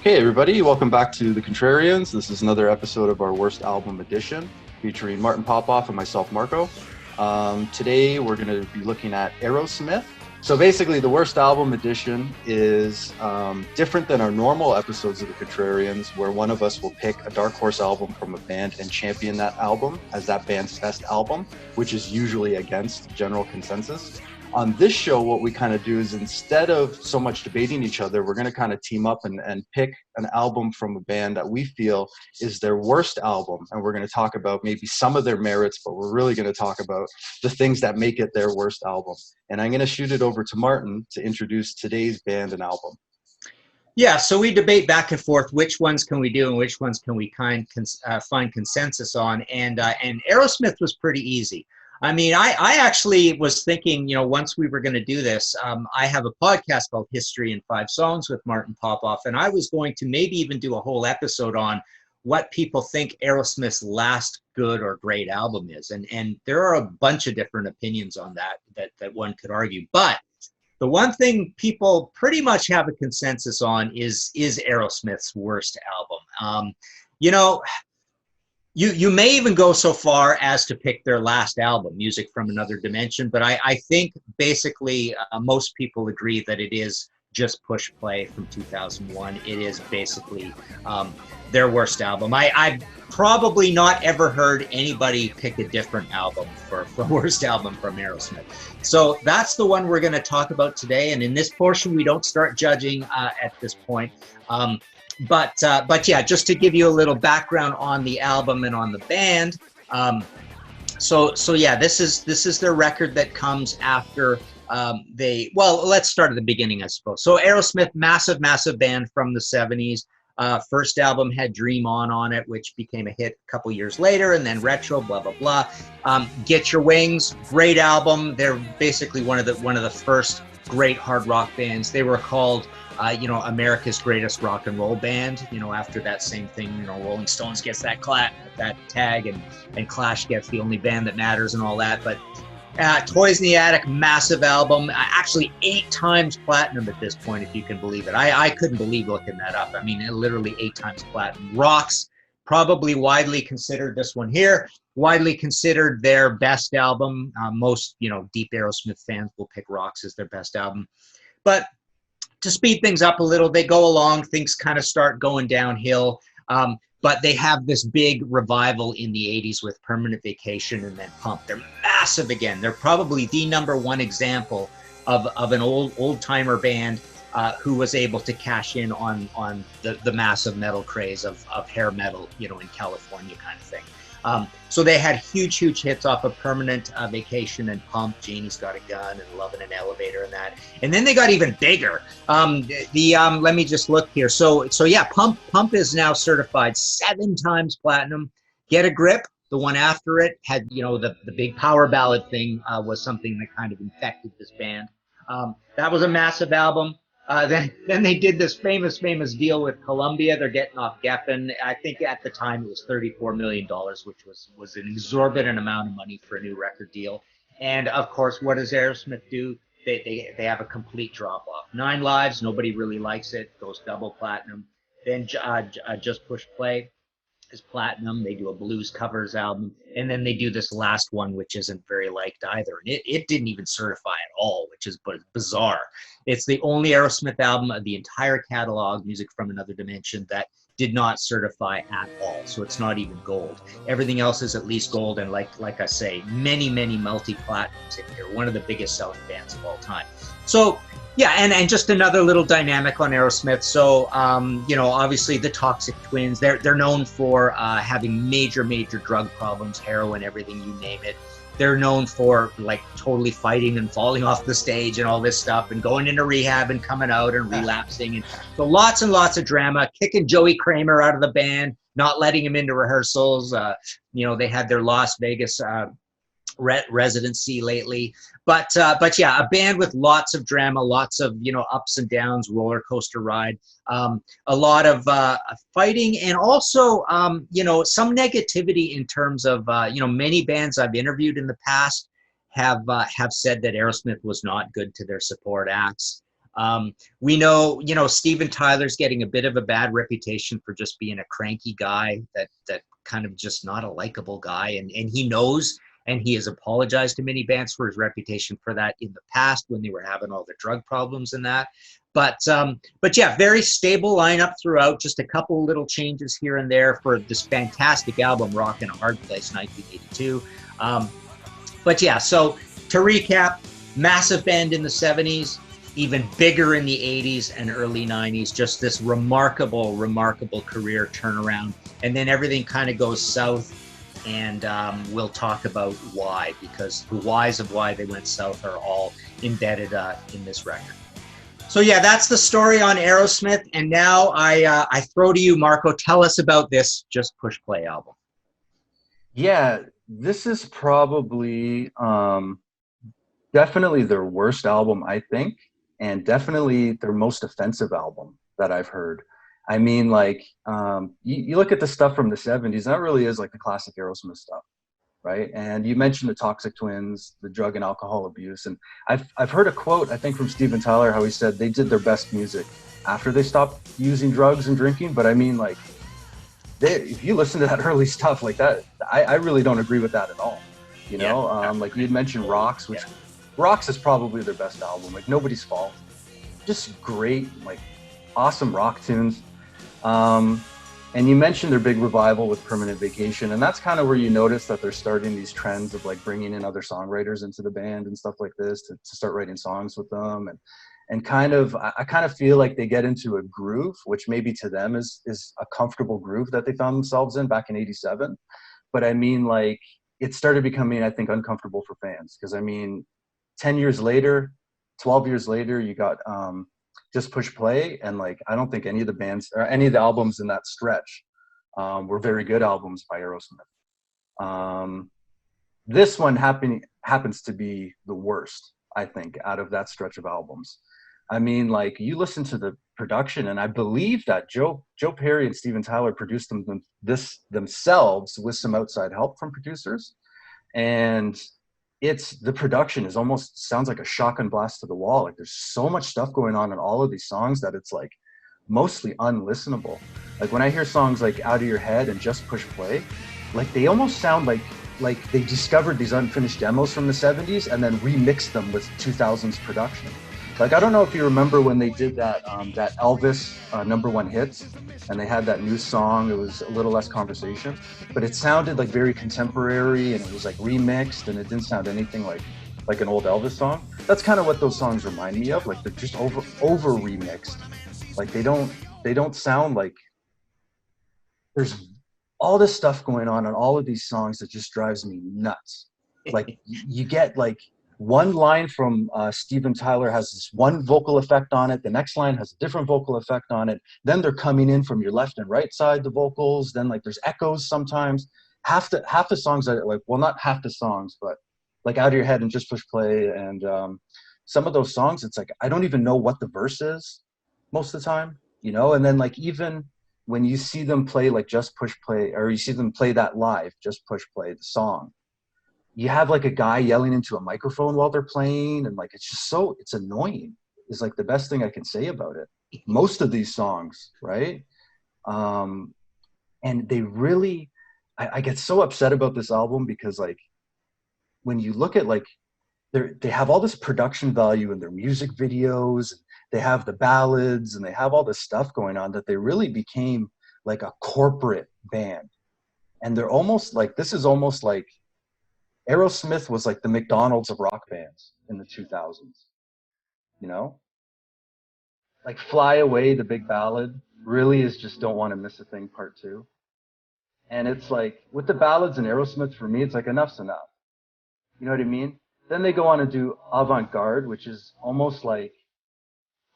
Hey everybody, welcome back to The Contrarians. This is another episode of our Worst Album Edition featuring Martin Popoff and myself, Marco. Today we're going to be looking at Aerosmith. So basically the Worst Album Edition is different than our normal episodes of The Contrarians, where one of us will pick a dark horse album from a band and champion that album as that band's best album, which is usually against general consensus. On this show, what we kind of do is instead of so much debating each other, we're going to kind of team up and pick an album from a band that we feel is their worst album. And we're going to talk about maybe some of their merits, but we're really going to talk about the things that make it their worst album. And I'm going to shoot it over to Martin to introduce today's band and album. Yeah, so we debate back and forth which ones can we do and which ones can we find consensus on. And Aerosmith was pretty easy. I mean, I actually was thinking, once we were going to do this, I have a podcast called History in 5 Songs with Martin Popoff, and I was going to maybe even do a whole episode on what people think Aerosmith's last good or great album is. And there are a bunch of different opinions on that one could argue. But the one thing people pretty much have a consensus on is Aerosmith's worst album. You may even go so far as to pick their last album, Music from Another Dimension, but I think basically most people agree that it is Just Push Play from 2001. It is basically their worst album. I've probably not ever heard anybody pick a different album for worst album from Aerosmith. So that's the one we're going to talk about today. And in this portion, we don't start judging at this point. But yeah, just to give you a little background on the album and on the band. So yeah, this is their record that comes after let's start at the beginning, I suppose. So Aerosmith, massive band from the 70s. First album had Dream On it, which became a hit a couple years later, and then Retro, blah blah blah. Get Your Wings, great album. They're basically one of the first great hard rock bands. They were called America's greatest rock and roll band, after that same thing, Rolling Stones gets that tag and Clash gets the only band that matters and all that. But Toys in the Attic, massive album, actually 8 times platinum at this point, if you can believe it. I couldn't believe looking that up. I mean, literally 8 times platinum. Rocks, probably widely considered, this one here, widely considered their best album. Most, deep Aerosmith fans will pick Rocks as their best album. But to speed things up a little, they go along, things kind of start going downhill, but they have this big revival in the 80s with Permanent Vacation and then Pump. They're massive again. They're probably the #1 example of an old-timer band who was able to cash in on the massive metal craze of hair metal, in California kind of thing. So they had huge hits off of Permanent Vacation and Pump, Janie's Got a Gun and Love in an Elevator and that. And then they got even bigger. Let me just look here. So yeah, Pump is now certified 7 times platinum. Get a Grip, the one after it, had, the big power ballad thing was something that kind of infected this band. That was a massive album. Then they did this famous deal with Columbia. They're getting off Geffen. I think at the time it was $34 million, which was an exorbitant amount of money for a new record deal. And of course, what does Aerosmith do? They have a complete drop off. 9 Lives, nobody really likes it, goes double platinum. Then Just Push Play is platinum. They do a blues covers album, and then they do this last one, which isn't very liked either. And it didn't even certify at all, which is bizarre. It's the only Aerosmith album of the entire catalog, Music from Another Dimension, that did not certify at all. So it's not even gold. Everything else is at least gold, and like I say, many multi-platinums in here. One of the biggest selling bands of all time. So yeah, and just another little dynamic on Aerosmith. So, obviously the Toxic Twins, they're known for having major drug problems, heroin, everything, you name it. They're known for totally fighting and falling off the stage and all this stuff and going into rehab and coming out and relapsing. And so lots and lots of drama, kicking Joey Kramer out of the band, not letting him into rehearsals. They had their Las Vegas residency lately, but yeah, a band with lots of drama, lots of ups and downs, roller coaster ride, a lot of fighting, and also some negativity in terms of many bands I've interviewed in the past have said that Aerosmith was not good to their support acts. We know, you know, Steven Tyler's getting a bit of a bad reputation for just being a cranky guy, that kind of just not a likable guy. And he knows, and he has apologized to many bands for his reputation for that in the past when they were having all the drug problems and that. But yeah, very stable lineup throughout. Just a couple little changes here and there for this fantastic album, Rock in a Hard Place, 1982. But yeah, so to recap, massive band in the 70s, even bigger in the 80s and early 90s. Just this remarkable, remarkable career turnaround. And then everything kind of goes south. And we'll talk about why, because the whys of why they went south are all embedded in this record. So yeah, that's the story on Aerosmith. And now I throw to you, Marco. Tell us about this Just Push Play album. Yeah, this is probably definitely their worst album, I think, and definitely their most offensive album that I've heard. I mean, like, you look at the stuff from the 70s, that really is like the classic Aerosmith stuff, right? And you mentioned the Toxic Twins, the drug and alcohol abuse, and I've heard a quote, I think, from Steven Tyler, how he said they did their best music after they stopped using drugs and drinking. But I mean, like, if you listen to that early stuff like that, I really don't agree with that at all. You know, like you had mentioned Rocks, which Rocks is probably their best album, like Nobody's Fault. Just great, like awesome rock tunes. And you mentioned their big revival with Permanent Vacation, and that's kind of where you notice that they're starting these trends of like bringing in other songwriters into the band and stuff like this to start writing songs with them. And kind of, I kind of feel like they get into a groove, which maybe to them is a comfortable groove that they found themselves in back in '87. But I mean, like, it started becoming, I think, uncomfortable for fans. Because I mean, 10 years later, 12 years later, you got Just Push Play. And like, I don't think any of the bands or any of the albums in that stretch were very good albums by Aerosmith. This one happens to be the worst, I think, out of that stretch of albums. I mean, like, you listen to the production, and I believe that Joe Perry and Steven Tyler produced this themselves with some outside help from producers. And the production is almost sounds like a shotgun blast to the wall. Like, there's so much stuff going on in all of these songs that it's like mostly unlistenable. Like, when I hear songs like Out of Your Head and Just Push Play, like, they almost sound like they discovered these unfinished demos from the 70s and then remixed them with 2000s production. Like, I don't know if you remember when they did that Elvis #1 hits, and they had that new song. It was A Little Less Conversation, but it sounded like very contemporary, and it was like remixed, and it didn't sound anything like an old Elvis song. That's kind of what those songs remind me of. Like, they're just over remixed. Like, they don't sound like. There's all this stuff going on all of these songs that just drives me nuts. Like, you get like one line from Steven Tyler has this one vocal effect on it. The next line has a different vocal effect on it. Then they're coming in from your left and right side, the vocals. Then like there's echoes sometimes. Half the songs are like, well, not half the songs, but like Out of Your Head and Just Push Play. And some of those songs, it's like, I don't even know what the verse is most of the time, you know? And then like, even when you see them play like Just Push Play, or you see them play that live, Just Push Play, the song, you have like a guy yelling into a microphone while they're playing, and like, it's annoying is like the best thing I can say about it. Most of these songs, right? And they really, I get so upset about this album because like, when you look at like, they have all this production value in their music videos, they have the ballads, and they have all this stuff going on that they really became like a corporate band. And they're almost like, this is almost like Aerosmith was like the McDonald's of rock bands in the 2000s, you know? Like Fly Away, the big ballad, really is just Don't Want to Miss a Thing Part 2. And it's like, with the ballads in Aerosmith, for me, it's like enough's enough. You know what I mean? Then they go on to do Avant-Garde, which is almost like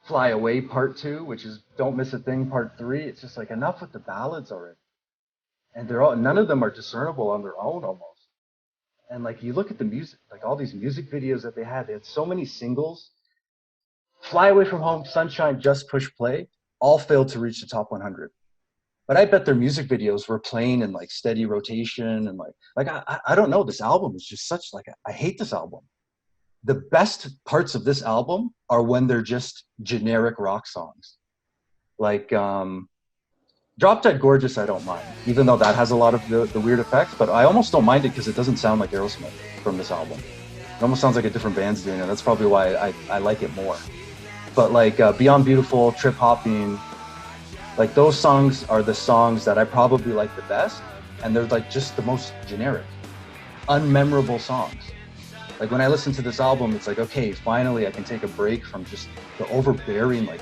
Fly Away Part 2, which is Don't Miss a Thing Part 3. It's just like, enough with the ballads already. And none of them are discernible on their own almost. And like, you look at the music, like all these music videos that they had so many singles. Fly Away From Home, Sunshine, Just Push Play, all failed to reach the top 100. But I bet their music videos were playing in like steady rotation, and like I don't know, this album is just such like, I hate this album. the best parts of this album are when they're just generic rock songs. Like Drop Dead Gorgeous, I don't mind, even though that has a lot of the weird effects, but I almost don't mind it because it doesn't sound like Aerosmith from this album. It almost sounds like a different band's doing it. That's probably why I like it more. But like Beyond Beautiful, Trip Hopping, like those songs are the songs that I probably like the best, and they're like just the most generic, unmemorable songs. Like when I listen to this album, it's like, okay, finally I can take a break from just the overbearing, like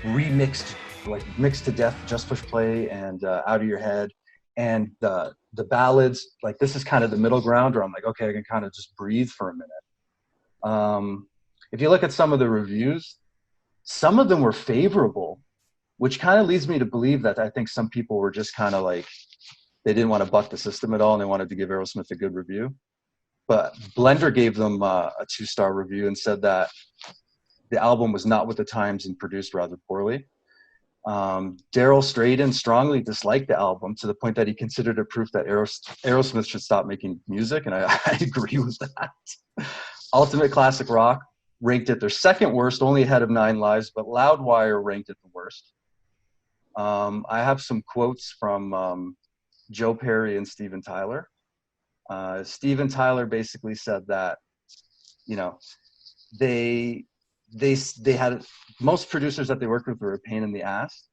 remixed, like mixed to death, Just Push Play and Out of Your Head, and the ballads. Like this is kind of the middle ground where I'm like, okay, I can kind of just breathe for a minute. If you look at some of the reviews, some of them were favorable, which kind of leads me to believe that I think some people were just kind of like, they didn't want to buck the system at all and they wanted to give Aerosmith a good review. But Blender gave them a 2-star review and said that the album was not with the times and produced rather poorly. Daryl Straden strongly disliked the album to the point that he considered it proof that Aerosmith should stop making music, and I agree with that. Ultimate Classic Rock ranked it their second worst, only ahead of Nine Lives, but Loudwire ranked it the worst. I have some quotes from Joe Perry and Steven Tyler. Steven Tyler basically said that, you know, they had, most producers that they worked with were a pain in the ass,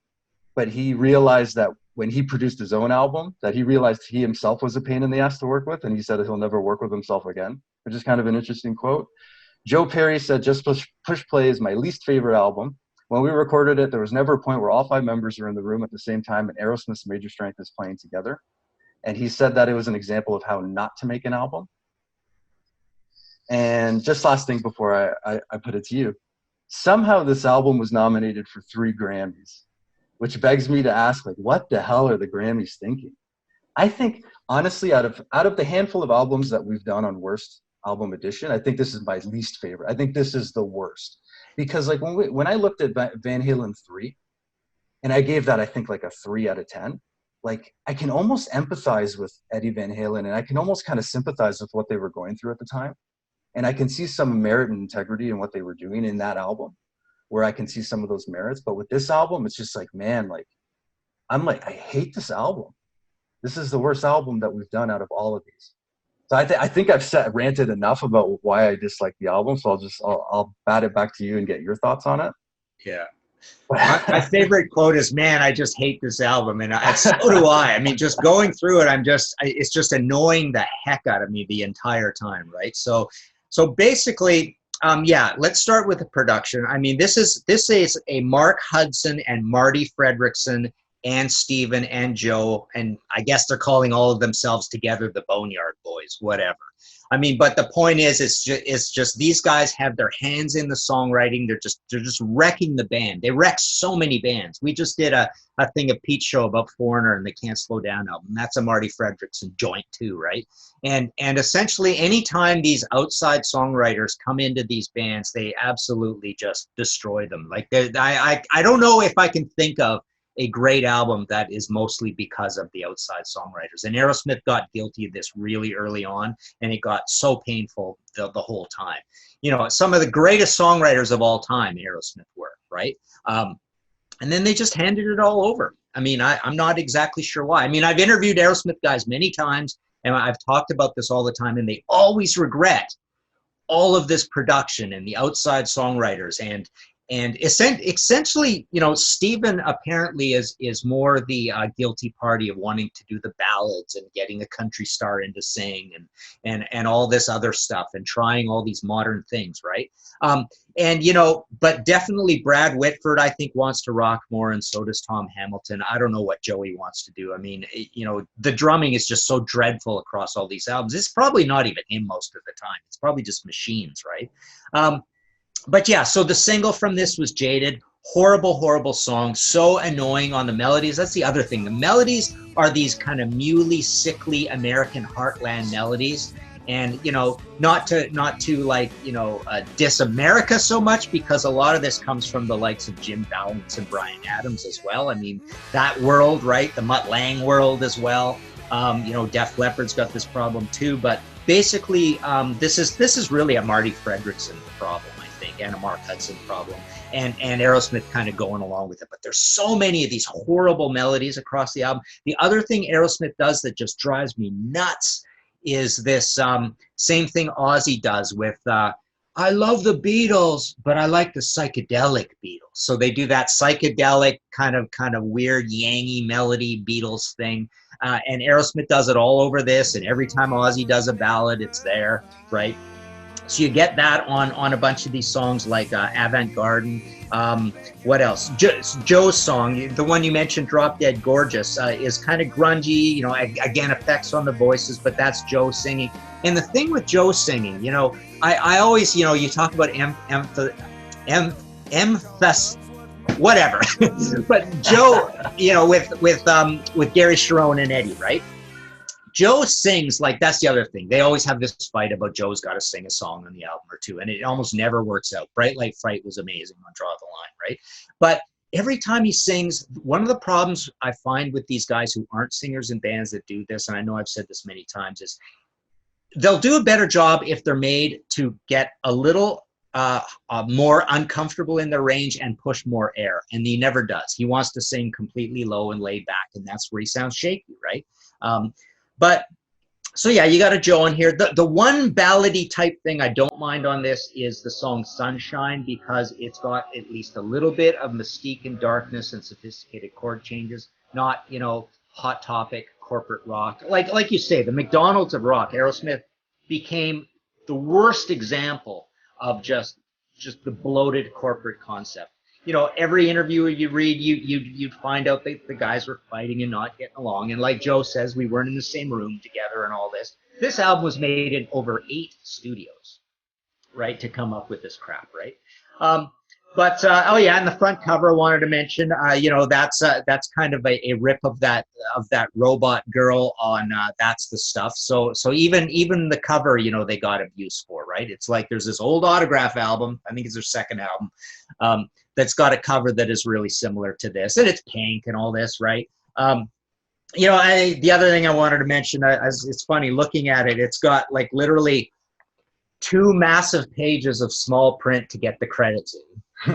but he realized that when he produced his own album, that he realized he himself was a pain in the ass to work with, and he said that he'll never work with himself again, which is kind of an interesting quote. Joe Perry said, Just Push Play is my least favorite album. When we recorded it, there was never a point where all 5 members were in the room at the same time and Aerosmith's major strength is playing together. And he said that it was an example of how not to make an album. And just last thing before I put it to you, somehow this album was nominated for 3 Grammys, which begs me to ask, like, what the hell are the Grammys thinking? I think, honestly, out of the handful of albums that we've done on Worst Album Edition, I think this is my least favorite. I think this is the worst. Because like when I looked at Van Halen 3, and I gave that, I think, like a 3 out of 10, like I can almost empathize with Eddie Van Halen, and I can almost kind of sympathize with what they were going through at the time. And I can see some merit and integrity in what they were doing in that album, where I can see some of those merits. But with this album, it's just like, man, like, I'm like, I hate this album. This is the worst album that we've done out of all of these. So I think I've ranted enough about why I dislike the album. So I'll bat it back to you and get your thoughts on it. Yeah. My favorite quote is, man, I just hate this album. And so do I. I mean, just going through it, it's just annoying the heck out of me the entire time. Right. So basically, yeah, let's start with the production. I mean, this is a Mark Hudson and Marty Fredrickson and Steven and Joe, and I guess they're calling all of themselves together the Boneyard Boys, whatever. I mean, but the point is, it's just these guys have their hands in the songwriting. They're just wrecking the band. They wreck so many bands. We just did a thing of Pete's show about Foreigner and the Can't Slow Down album. That's a Marty Fredrickson joint too, right? And essentially, anytime these outside songwriters come into these bands, they absolutely just destroy them. Like I don't know if I can think of a great album that is mostly because of the outside songwriters. And Aerosmith got guilty of this really early on, and it got so painful the whole time. You know, some of the greatest songwriters of all time, Aerosmith were, right? And then they just handed it all over. I mean, I'm not exactly sure why. I mean, I've interviewed Aerosmith guys many times, and I've talked about this all the time, and they always regret all of this production and the outside songwriters. And essentially, you know, Steven apparently is more the guilty party of wanting to do the ballads and getting a country star in to sing and all this other stuff and trying all these modern things, right? And, you know, but definitely Brad Whitford, I think, wants to rock more, and so does Tom Hamilton. I don't know what Joey wants to do. I mean, you know, the drumming is just so dreadful across all these albums. It's probably not even him most of the time. It's probably just machines, right? But yeah, so the single from this was Jaded. Horrible, horrible song. So annoying on the melodies. That's the other thing. The melodies are these kind of muley, sickly American heartland melodies. And, you know, not to like, you know, diss America so much, because a lot of this comes from the likes of Jim Valance and Bryan Adams as well. I mean, that world, right? The Mutt Lange world as well. You know, Def Leppard's got this problem too, but basically, this is really a Marty Fredrickson problem, I think, and a Mark Hudson problem, and Aerosmith kind of going along with it. But there's so many of these horrible melodies across the album. The other thing Aerosmith does that just drives me nuts is this same thing Ozzy does with I love the Beatles, but I like the psychedelic Beatles. So they do that psychedelic kind of weird yangy melody Beatles thing. And Aerosmith does it all over this, and every time Ozzy does a ballad, it's there, right? So you get that on a bunch of these songs like Avant-Garde. What else? Joe's song, the one you mentioned, Drop Dead Gorgeous, is kind of grungy, you know, again, effects on the voices, but that's Joe singing. And the thing with Joe singing, you know, I always, you know, you talk about emphasis, whatever. But Joe, you know, with Gary Cherone and Eddie, right? Joe sings, like, that's the other thing. They always have this fight about Joe's got to sing a song on the album or two, and it almost never works out. Bright Light Fright was amazing on Draw the Line, right? But every time he sings, one of the problems I find with these guys who aren't singers in bands that do this, and I know I've said this many times, is they'll do a better job if they're made to get a little more uncomfortable in their range and push more air, and he never does. He wants to sing completely low and laid back, and that's where he sounds shaky, right? But so yeah, you got a Joe in here. The one ballady type thing I don't mind on this is the song Sunshine, because it's got at least a little bit of mystique and darkness and sophisticated chord changes, not, you know, Hot Topic, corporate rock. Like you say, the McDonald's of rock. Aerosmith became the worst example of just the bloated corporate concept. You know, every interview you read, you'd find out that the guys were fighting and not getting along. And like Joe says, we weren't in the same room together and all this. This album was made in over 8 studios, right, to come up with this crap, right? But oh yeah, and the front cover I wanted to mention, you know, that's kind of a rip of that robot girl on That's the Stuff. So even the cover, you know, they got abuse for, right? It's like there's this old Autograph album, I think it's their second album, that's got a cover that is really similar to this, and it's pink and all this, right? You know, the other thing I wanted to mention, it's funny looking at it, it's got like literally 2 massive pages of small print to get the credits in,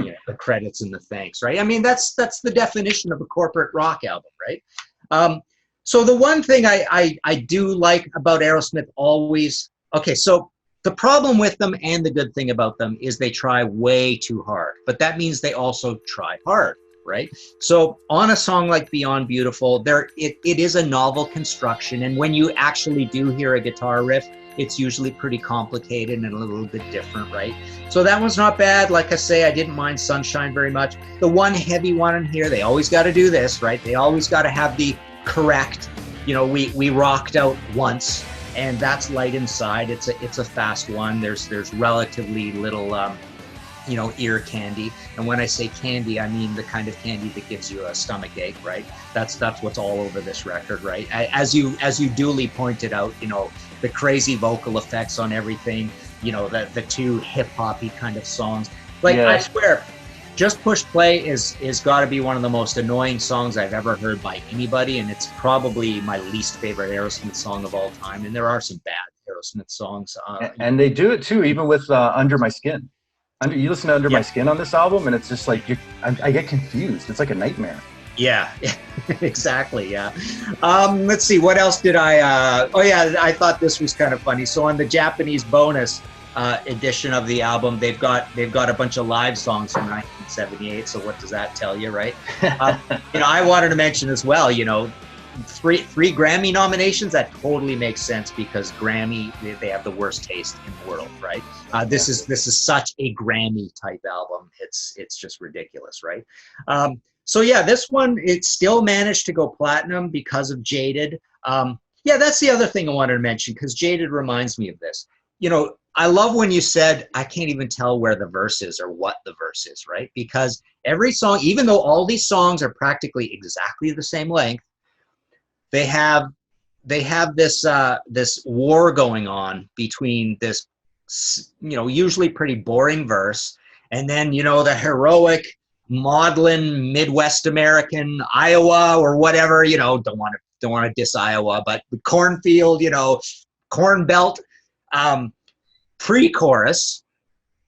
you know, the credits and the thanks, right? I mean, that's the definition of a corporate rock album, right? So the one thing I do like about Aerosmith always, okay, so the problem with them and the good thing about them is they try way too hard, but that means they also try hard, right? So on a song like Beyond Beautiful, it is a novel construction, and when you actually do hear a guitar riff, it's usually pretty complicated and a little bit different, right? So that one's not bad. Like I say, I didn't mind Sunshine very much. The one heavy one in here, they always got to do this, right? They always got to have the correct, you know, we rocked out once, and that's Light Inside. It's a fast one. There's relatively little you know, ear candy. And when I say candy, I mean the kind of candy that gives you a stomach ache, right? That's what's all over this record, right? As you duly pointed out, you know, the crazy vocal effects on everything, you know, the 2 hip-hoppy kind of songs. Like, yeah. I swear, Just Push Play is got to be one of the most annoying songs I've ever heard by anybody, and it's probably my least favorite Aerosmith song of all time. And there are some bad Aerosmith songs. And they do it too, even with Under My Skin. You listen to Under My Skin on this album, and it's just like I get confused. It's like a nightmare. Yeah, exactly. Yeah. Let's see. What else did I? Oh yeah, I thought this was kind of funny. So on the Japanese bonus edition of the album, they've got a bunch of live songs from 1978. So what does that tell you, right? You know, I wanted to mention as well, you know, three Grammy nominations. That totally makes sense, because Grammy, they have the worst taste in the world, right? This is such a Grammy type album. It's just ridiculous, right? So yeah, this one, it still managed to go platinum because of Jaded. Yeah, that's the other thing I wanted to mention, because Jaded reminds me of this. You know, I love when you said, I can't even tell where the verse is or what the verse is, right? Because every song, even though all these songs are practically exactly the same length, they have this war going on between this, you know, usually pretty boring verse, and then, you know, the heroic maudlin Midwest American Iowa or whatever, you know, don't want to don't want to diss Iowa, but the cornfield, you know, corn belt, pre-chorus,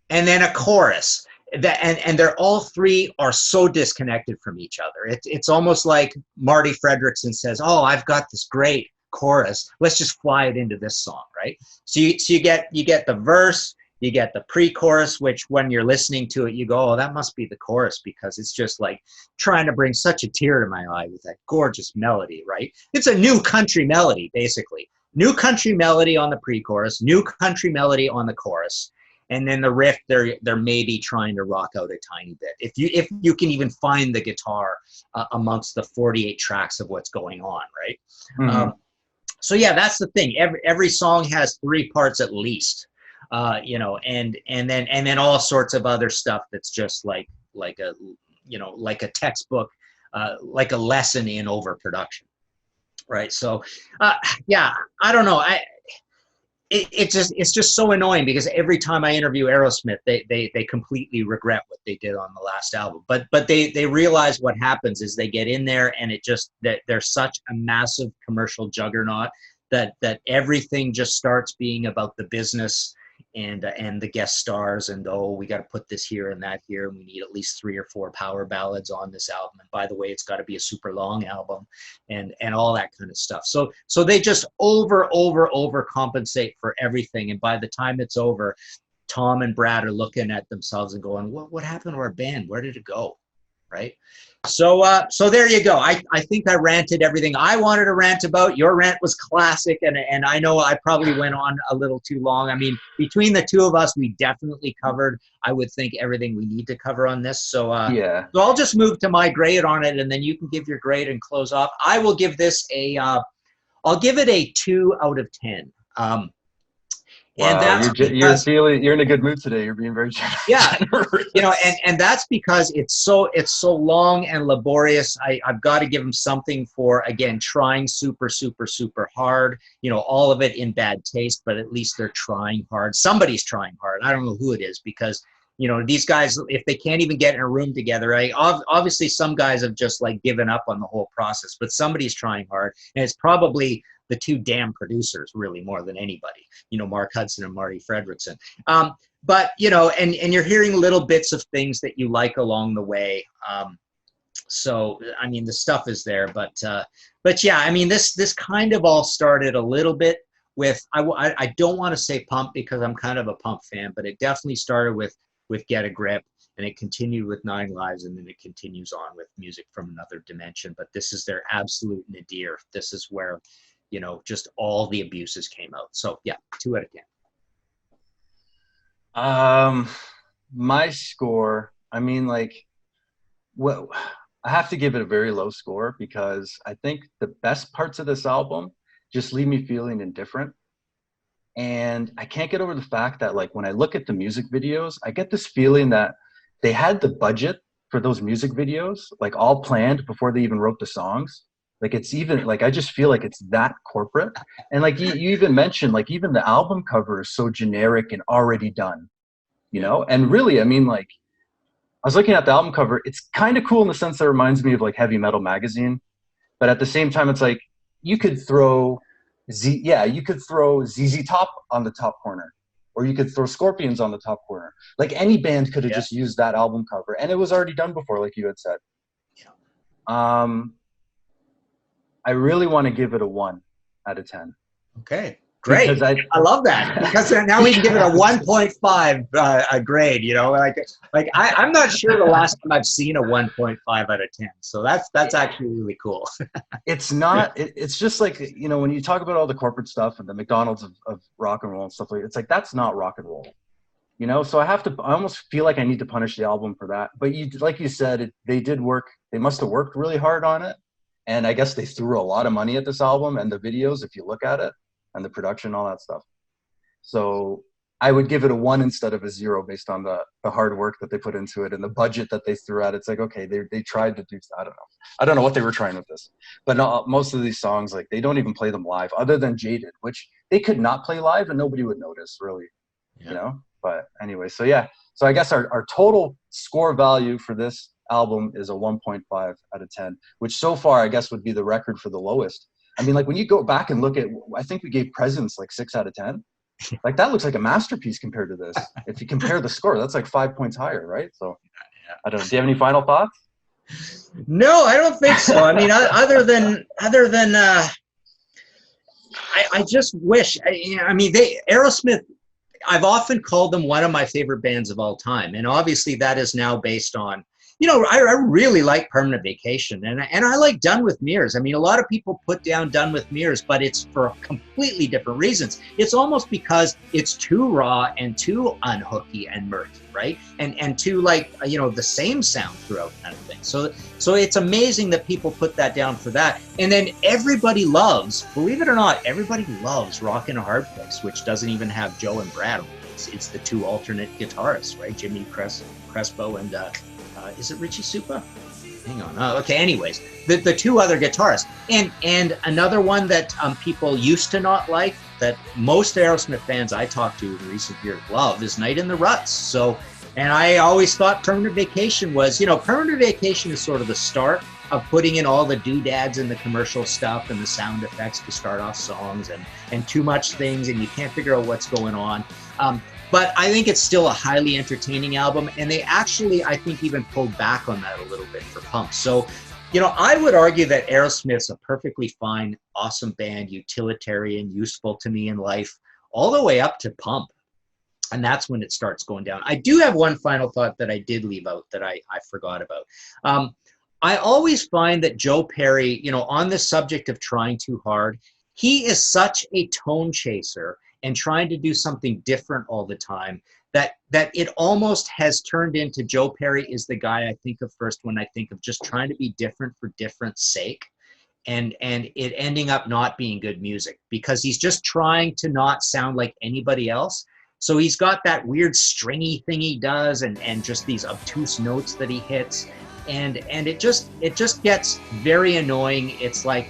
and then a chorus. And they're all three are so disconnected from each other. It's almost like Marty Fredrickson says, "Oh, I've got this great chorus. Let's just fly it into this song," right? So you get the verse, you get the pre-chorus, which when you're listening to it, you go, "Oh, that must be the chorus," because it's just like trying to bring such a tear to my eye with that gorgeous melody, right? It's a new country melody, basically. New country melody on the pre-chorus, new country melody on the chorus. And then the riff, they're maybe trying to rock out a tiny bit. If you can even find the guitar amongst the 48 tracks of what's going on, right? Mm-hmm. So yeah, that's the thing. Every song has 3 parts at least, you know, and then all sorts of other stuff that's just like a, you know, like a textbook, like a lesson in overproduction, right? So yeah, I don't know. It's just so annoying because every time I interview Aerosmith, they completely regret what they did on the last album. But they realize what happens is they get in there and it just that they're such a massive commercial juggernaut that everything just starts being about the business and the guest stars and, oh, we got to put this here and that here, and we need at least 3 or 4 power ballads on this album, and by the way, it's got to be a super long album, and all that kind of stuff. So they just overcompensate for everything, and by the time it's over, Tom and Brad are looking at themselves and going, what happened to our band? Where did it go? Right? So there you go. I think I ranted everything I wanted to rant about. Your rant was classic, and I know I probably went on a little too long. I mean, between the two of us, we definitely covered, I would think, everything we need to cover on this. So Yeah. so I'll just move to my grade on it, and then you can give your grade and close off. I will give this I'll give it a 2 out of 10. And Wow, that's you're in a good mood today. You're being very generous. Yeah, you know, and that's because it's so long and laborious. I've got to give them something for, again, trying super hard. You know, all of it in bad taste, but at least they're trying hard. Somebody's trying hard. I don't know who it is, because, you know, these guys, if they can't even get in a room together, obviously some guys have just like given up on the whole process, but somebody's trying hard, and it's probably the 2 damn producers, really, more than anybody, you know, Mark Hudson and Marty Fredrickson. But, you know, and you're hearing little bits of things that you like along the way. So, I mean, the stuff is there, but yeah, I mean, this kind of all started a little bit with, I don't want to say Pump because I'm kind of a Pump fan, but it definitely started with Get a Grip, and it continued with 9 Lives, and then it continues on with Music from Another Dimension. But this is their absolute nadir. This is where, you know, just all the abuses came out. So yeah, 2 out of 10. My score, I mean, like, well, I have to give it a very low score because I think the best parts of this album just leave me feeling indifferent. And I can't get over the fact that, like, when I look at the music videos, I get this feeling that they had the budget for those music videos, like, all planned before they even wrote the songs. Like, it's even, like, I just feel like it's that corporate. And, like, you even mentioned, like, even the album cover is so generic and already done, you know? And really, I mean, like, I was looking at the album cover. It's kind of cool in the sense that it reminds me of, like, Heavy Metal Magazine. But at the same time, it's like, you could throw ZZ Top on the top corner, or you could throw Scorpions on the top corner. Like, any band could have just used that album cover, and it was already done before, like you had said. Yeah. I really want to give it a 1 out of 10. Okay, great. I love that, because now we can give it a 1.5 grade. You know, like I'm not sure the last time I've seen a 1.5 out of 10. So that's actually really cool. It's not. It's just like, you know, when you talk about all the corporate stuff and the McDonald's of rock and roll and stuff like that, it's like, that's not rock and roll. You know, so I almost feel like I need to punish the album for that. But like you said, they did work. They must have worked really hard on it. And I guess they threw a lot of money at this album and the videos, if you look at it, and the production, all that stuff. So I would give it a 1 instead of a 0 based on the hard work that they put into it and the budget that they threw at it. It's like, okay, they tried to do, I don't know what they were trying with this. But no, most of these songs, like, they don't even play them live, other than Jaded, which they could not play live and nobody would notice, really. You know? But anyway, so yeah. So I guess our total score value for this album is a 1.5 out of 10, which so far I guess would be the record for the lowest. I mean, like when you go back and look at, I think we gave Presence like 6 out of 10. Like that looks like a masterpiece compared to this. If you compare the score, that's like 5 points higher, right? So I don't know. Do you have any final thoughts? No, I don't think so. I mean, other than I just wish. I mean, Aerosmith. I've often called them one of my favorite bands of all time, and obviously that is now based on. I really like Permanent Vacation, and I like Done with Mirrors. I mean, a lot of people put down Done with Mirrors, but it's for completely different reasons. It's almost because it's too raw and too unhooky and murky, right? And too the same sound throughout kind of thing. So it's amazing that people put that down for that. And then everybody loves, believe it or not, everybody loves Rock in a Hard Place, which doesn't even have Joe and Brad. It's the 2 alternate guitarists, right? Jimmy Crespo and is it Richie Supa? Hang on. Okay. Anyways, the 2 other guitarists, and another one that people used to not like, that most Aerosmith fans I talked to in recent years love, is Night in the Ruts. So, and I always thought Permanent Vacation was, Permanent Vacation is sort of the start of putting in all the doodads and the commercial stuff and the sound effects to start off songs, and too much things, and you can't figure out what's going on. But I think it's still a highly entertaining album, and they actually, I think, even pulled back on that a little bit for Pump. So, I would argue that Aerosmith's a perfectly fine, awesome band, utilitarian, useful to me in life, all the way up to Pump. And that's when it starts going down. I do have one final thought that I did leave out that I forgot about. I always find that Joe Perry, on the subject of trying too hard, he is such a tone chaser and trying to do something different all the time that it almost has turned into Joe Perry is the guy I think of first when I think of just trying to be different for different sake, and it ending up not being good music because he's just trying to not sound like anybody else. So he's got that weird stringy thing he does, and just these obtuse notes that he hits, and it just gets very annoying. It's like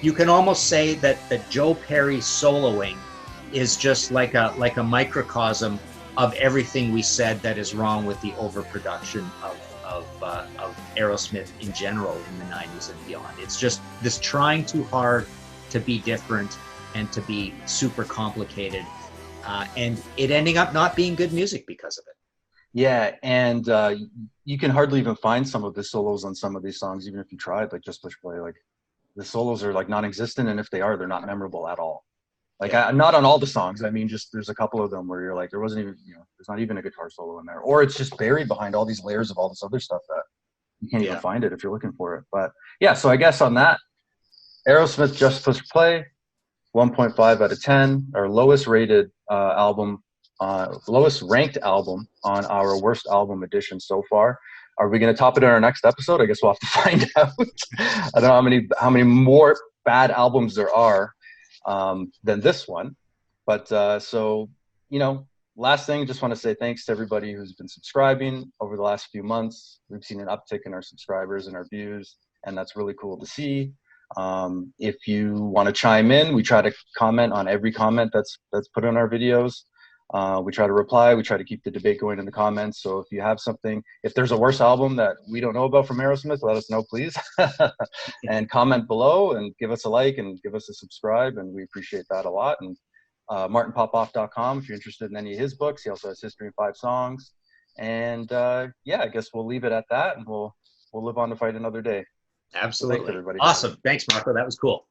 you can almost say that Joe Perry soloing is just like a microcosm of everything we said that is wrong with the overproduction of Aerosmith in general in the 90s and beyond. It's just this trying too hard to be different and to be super complicated, and it ending up not being good music because of it. Yeah, and you can hardly even find some of the solos on some of these songs, even if you tried, like Just Push Play. Like the solos are like non-existent, and if they are, they're not memorable at all. Like not on all the songs. I mean, just there's a couple of them where you're like, there wasn't even, there's not even a guitar solo in there, or it's just buried behind all these layers of all this other stuff that you can't even find it if you're looking for it. But yeah, so I guess on that, Aerosmith, Just Push Play, 1.5 out of 10, our lowest rated album, lowest ranked album on our worst album edition so far. Are we going to top it in our next episode? I guess we'll have to find out. I don't know how many more bad albums there are than this one. But so, last thing, just want to say thanks to everybody who's been subscribing over the last few months. We've seen an uptick in our subscribers and our views, and that's really cool to see. If you want to chime in, we try to comment on every comment that's put on our videos. We try to reply. We try to keep the debate going in the comments. So if you have something, if there's a worse album that we don't know about from Aerosmith, let us know, please. And comment below and give us a like and give us a subscribe. And we appreciate that a lot. And martinpopoff.com if you're interested in any of his books. He also has History in 5 Songs. And yeah, I guess we'll leave it at that, and we'll live on to fight another day. Absolutely. So thanks, everybody. Awesome. Thanks, Marco. That was cool.